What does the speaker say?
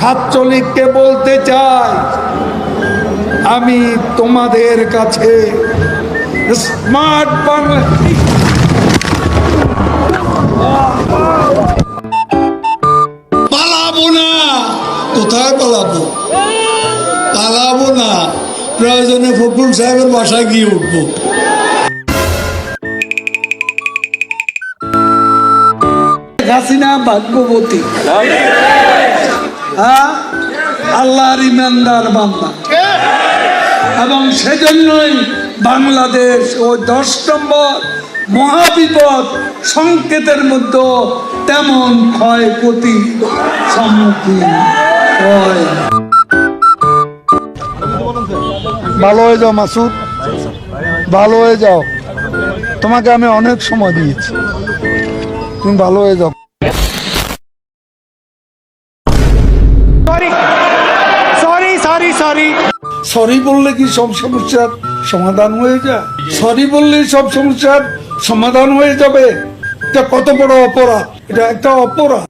ছাত্রলীগকে বলতে চাই, আমি তোমাদের কাছে স্মার্ট বাংলা পালাবো না। কোথায় পালাবো? পালাবো না, প্রয়োজনে ফখরুল সাহেবের বাসায় গিয়ে উঠবো। হাসিনা ভাগ্যবতী, আল্লাহর ইমানদার বান্দা, এবং সেজন্যই বাংলাদেশ ওই 10 নম্বর মহাবিপদ সংকেতের মধ্যে তেমন ক্ষয়ক্ষতি সম্মুখীন হয়। ভালো হয়ে যাও মাসুদ, ভালো হয়ে যাও। তোমাকে আমি অনেক সময় দিয়েছি, তুমি ভালো হয়ে যাও। সরি বললে কি সব সমস্যার সমাধান হয়ে যায়? সরি বললে সব সমস্যার সমাধান হয়ে যাবে? এটা কত বড় অপরাধ, এটা একটা অপরাধ।